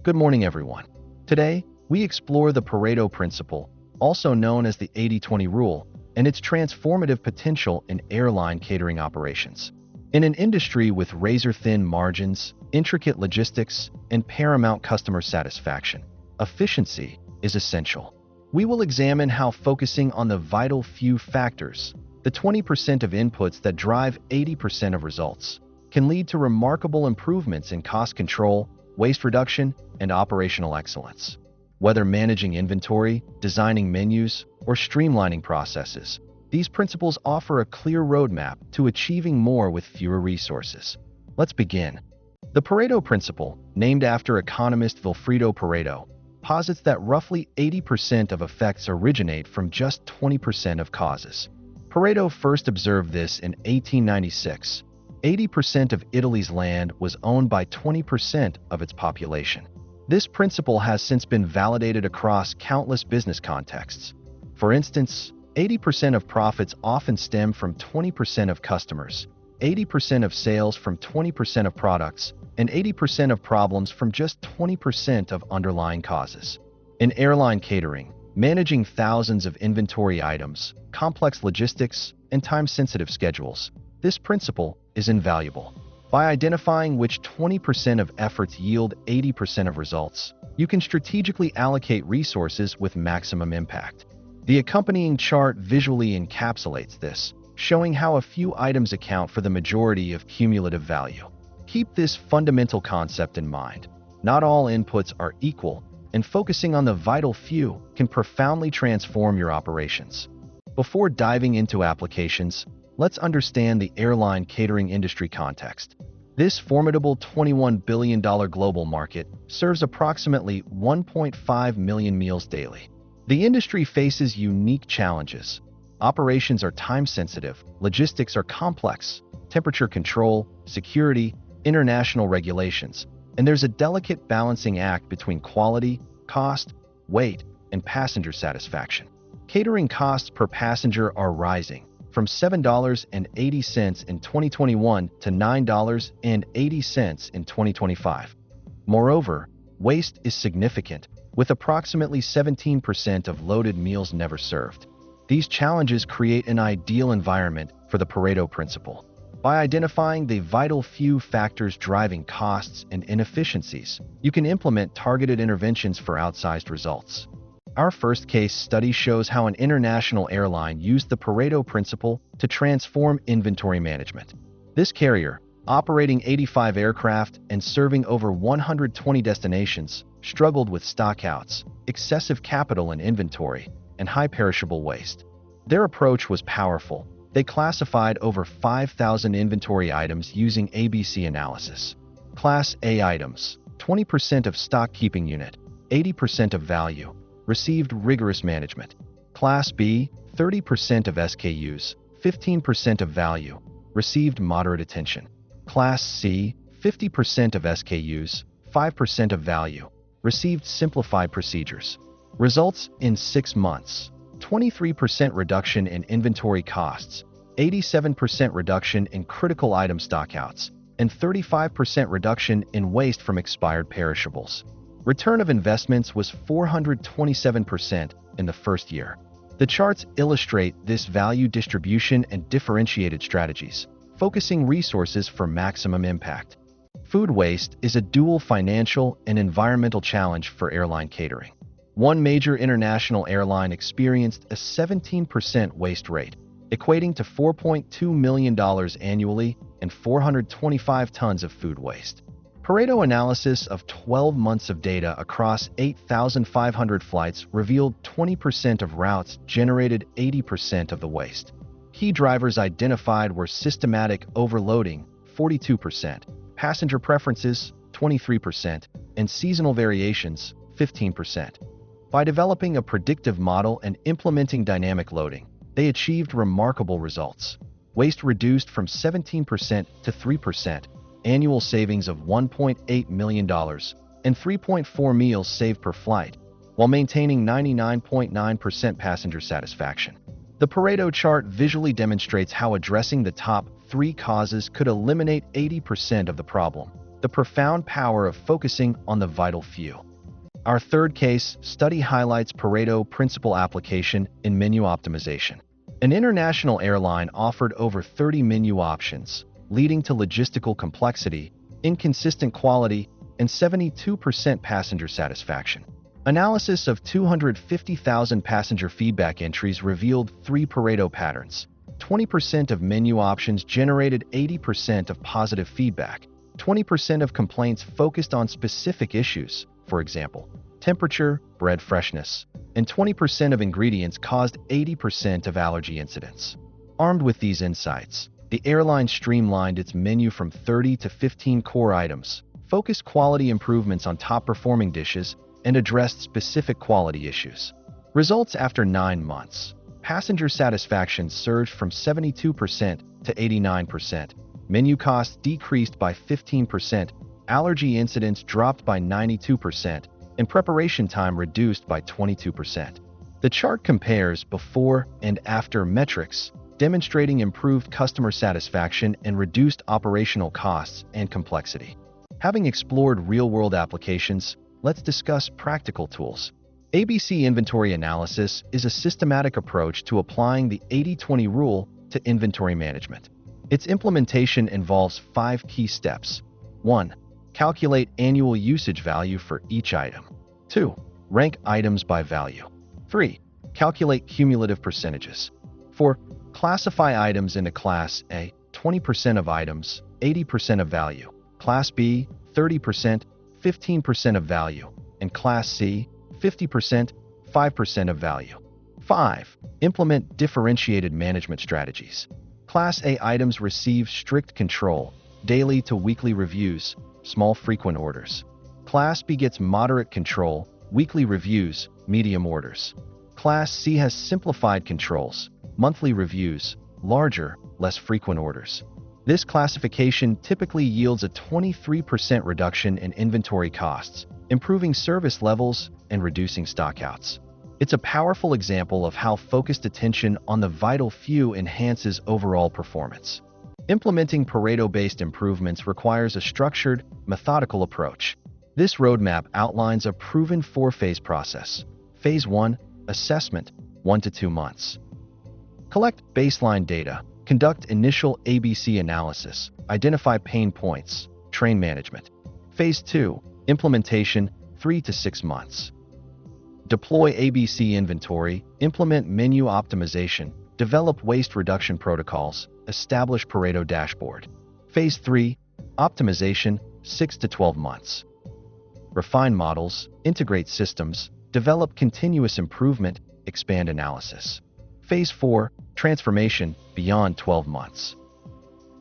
Good morning, everyone. Today, we explore the Pareto Principle, also known as the 80-20 rule, and its transformative potential in airline catering operations. In an industry with razor-thin margins, intricate logistics, and paramount customer satisfaction, efficiency is essential. We will examine how focusing on the vital few factors, the 20% of inputs that drive 80% of results, can lead to remarkable improvements in cost control, waste reduction, and operational excellence. Whether managing inventory, designing menus, or streamlining processes, these principles offer a clear roadmap to achieving more with fewer resources. Let's begin. The Pareto Principle, named after economist Vilfredo Pareto, posits that roughly 80% of effects originate from just 20% of causes. Pareto first observed this in 1896. 80% of Italy's land was owned by 20% of its population. This principle has since been validated across countless business contexts. For instance, 80% of profits often stem from 20% of customers, 80% of sales from 20% of products, and 80% of problems from just 20% of underlying causes. In airline catering, managing thousands of inventory items, complex logistics, and time-sensitive schedules, this principle is invaluable. By identifying which 20% of efforts yield 80% of results, you can strategically allocate resources with maximum impact. The accompanying chart visually encapsulates this, showing how a few items account for the majority of cumulative value. Keep this fundamental concept in mind. Not all inputs are equal, and focusing on the vital few can profoundly transform your operations. Before diving into applications, let's understand the airline catering industry context. This formidable $21 billion global market serves approximately 1.5 million meals daily. The industry faces unique challenges. Operations are time-sensitive, logistics are complex, temperature control, security, international regulations, and there's a delicate balancing act between quality, cost, weight, and passenger satisfaction. Catering costs per passenger are rising, from $7.80 in 2021 to $9.80 in 2025. Moreover, waste is significant, with approximately 17% of loaded meals never served. These challenges create an ideal environment for the Pareto Principle. By identifying the vital few factors driving costs and inefficiencies, you can implement targeted interventions for outsized results. Our first case study shows how an international airline used the Pareto Principle to transform inventory management. This carrier, operating 85 aircraft and serving over 120 destinations, struggled with stockouts, excessive capital in inventory, and high perishable waste. Their approach was powerful. They classified over 5,000 inventory items using ABC analysis. Class A items, 20% of stock keeping unit, 80% of value, received rigorous management. Class B, 30% of SKUs, 15% of value, received moderate attention. Class C, 50% of SKUs, 5% of value, received simplified procedures. Results in 6 months: 23% reduction in inventory costs, 87% reduction in critical item stockouts, and 35% reduction in waste from expired perishables. Return of investments was 427% in the first year. The charts illustrate this value distribution and differentiated strategies, focusing resources for maximum impact. Food waste is a dual financial and environmental challenge for airline catering. One major international airline experienced a 17% waste rate, equating to $4.2 million annually and 425 tons of food waste. Pareto analysis of 12 months of data across 8,500 flights revealed 20% of routes generated 80% of the waste. Key drivers identified were systematic overloading, 42%, passenger preferences, 23%, and seasonal variations, 15%. By developing a predictive model and implementing dynamic loading, they achieved remarkable results. Waste reduced from 17% to 3%, annual savings of $1.8 million, and 3.4 meals saved per flight, while maintaining 99.9% passenger satisfaction. The Pareto chart visually demonstrates how addressing the top 3 causes could eliminate 80% of the problem. the profound power of focusing on the vital few. Our third case study highlights Pareto Principle application in menu optimization. An international airline offered over 30 menu options, leading to logistical complexity, inconsistent quality, and 72% passenger satisfaction. Analysis of 250,000 passenger feedback entries revealed three Pareto patterns. 20% of menu options generated 80% of positive feedback. 20% of complaints focused on specific issues, for example, temperature, bread freshness, and 20% of ingredients caused 80% of allergy incidents. Armed with these insights, the airline streamlined its menu from 30 to 15 core items, focused quality improvements on top-performing dishes, and addressed specific quality issues. Results after 9 months. Passenger satisfaction surged from 72% to 89%. Menu costs decreased by 15%, allergy incidents dropped by 92%, and preparation time reduced by 22%. The chart compares before and after metrics, demonstrating improved customer satisfaction and reduced operational costs and complexity. Having explored real-world applications, let's discuss practical tools. ABC inventory analysis is a systematic approach to applying the 80-20 rule to inventory management. Its implementation involves 5 key steps. 1. Calculate annual usage value for each item. 2. Rank items by value. 3. Calculate cumulative percentages. 4. Classify items into Class A, 20% of items, 80% of value. Class B, 30%, 15% of value. And Class C, 50%, 5% of value. 5. Implement differentiated management strategies. Class A items receive strict control, daily to weekly reviews, small frequent orders. Class B gets moderate control, weekly reviews, medium orders. Class C has simplified controls, monthly reviews, larger, less frequent orders. This classification typically yields a 23% reduction in inventory costs, improving service levels and reducing stockouts. It's a powerful example of how focused attention on the vital few enhances overall performance. Implementing Pareto-based improvements requires a structured, methodical approach. This roadmap outlines a proven 4-phase process. Phase 1, assessment, 1 to 2 months. Collect baseline data, conduct initial ABC analysis, identify pain points, train management. Phase 2, implementation, 3 to 6 months. Deploy ABC inventory, implement menu optimization, develop waste reduction protocols, establish Pareto dashboard. Phase 3, optimization, 6 to 12 months. Refine models, integrate systems, develop continuous improvement, expand analysis. Phase 4, transformation, beyond 12 months.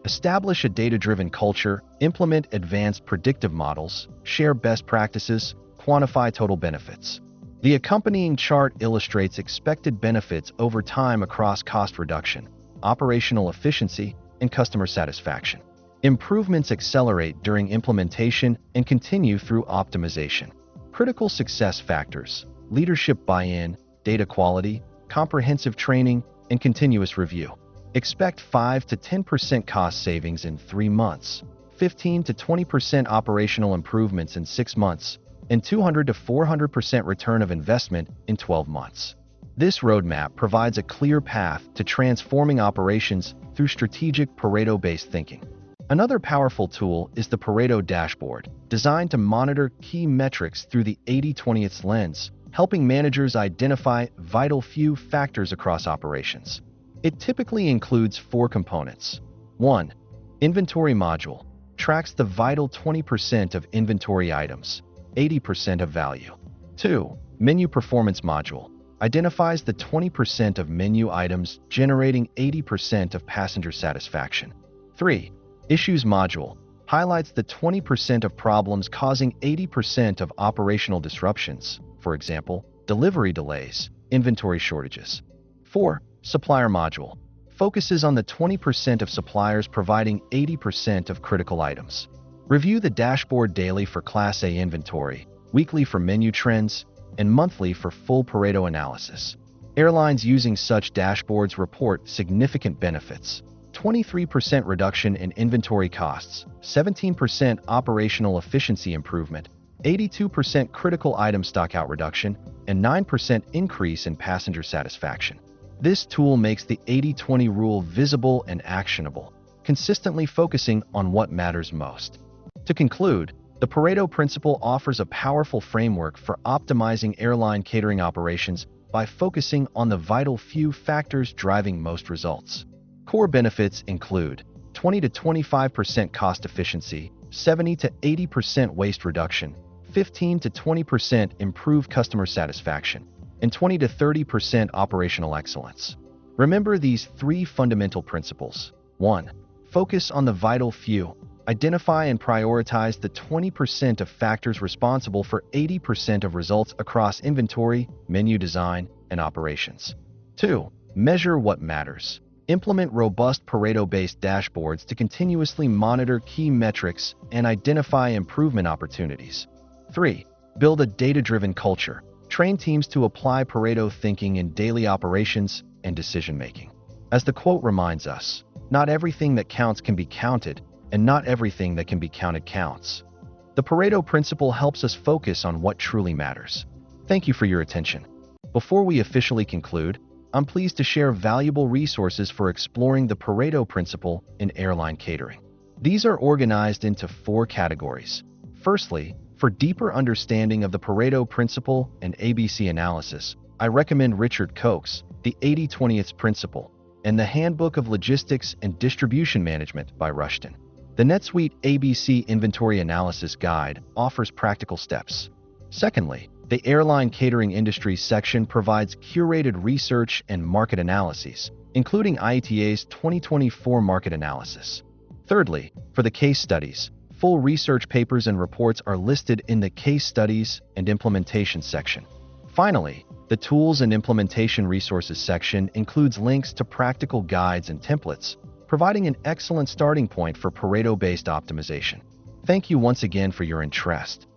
Establish a data-driven culture, implement advanced predictive models, share best practices, quantify total benefits. The accompanying chart illustrates expected benefits over time across cost reduction, operational efficiency, and customer satisfaction. Improvements accelerate during implementation and continue through optimization. Critical success factors: leadership buy-in, data quality, comprehensive training, and continuous review. Expect 5 to 10% cost savings in 3 months, 15 to 20% operational improvements in 6 months, and 200 to 400% return of investment in 12 months. This roadmap provides a clear path to transforming operations through strategic Pareto-based thinking. Another powerful tool is the Pareto dashboard, designed to monitor key metrics through the 80-20 lens, helping managers identify vital few factors across operations. It typically includes 4 components. 1. Inventory module tracks the vital 20% of inventory items, 80% of value. 2. Menu performance module identifies the 20% of menu items generating 80% of passenger satisfaction. 3. Issues module highlights the 20% of problems causing 80% of operational disruptions, for example, delivery delays, inventory shortages. 4. Supplier module focuses on the 20% of suppliers providing 80% of critical items. Review the dashboard daily for Class A inventory, weekly for menu trends, and monthly for full Pareto analysis. Airlines using such dashboards report significant benefits: 23% reduction in inventory costs, 17% operational efficiency improvement, 82% critical item stockout reduction, and 9% increase in passenger satisfaction. This tool makes the 80-20 rule visible and actionable, consistently focusing on what matters most. To conclude, the Pareto Principle offers a powerful framework for optimizing airline catering operations by focusing on the vital few factors driving most results. Core benefits include 20 to 25% cost efficiency, 70 to 80% waste reduction, 15 to 20% improved customer satisfaction, and 20 to 30% operational excellence. Remember these three fundamental principles. 1. Focus on the vital few. Identify and prioritize the 20% of factors responsible for 80% of results across inventory, menu design, and operations. 2. Measure what matters. Implement robust Pareto-based dashboards to continuously monitor key metrics and identify improvement opportunities. 3. Build a data-driven culture. Train teams to apply Pareto thinking in daily operations and decision-making. As the quote reminds us, not everything that counts can be counted, and not everything that can be counted counts. The Pareto Principle helps us focus on what truly matters. Thank you for your attention. Before we officially conclude, I'm pleased to share valuable resources for exploring the Pareto Principle in airline catering. These are organized into 4 categories. Firstly, for deeper understanding of the Pareto Principle and ABC analysis, I recommend Richard Koch's The 80-20th Principle and the Handbook of Logistics and Distribution Management by Rushton. The NetSuite ABC Inventory Analysis Guide offers practical steps. Secondly, the Airline Catering Industry section provides curated research and market analyses, including IATA's 2024 market analysis. Thirdly, for the case studies, full research papers and reports are listed in the Case Studies and Implementation section. Finally, the Tools and Implementation Resources section includes links to practical guides and templates, providing an excellent starting point for Pareto-based optimization. Thank you once again for your interest.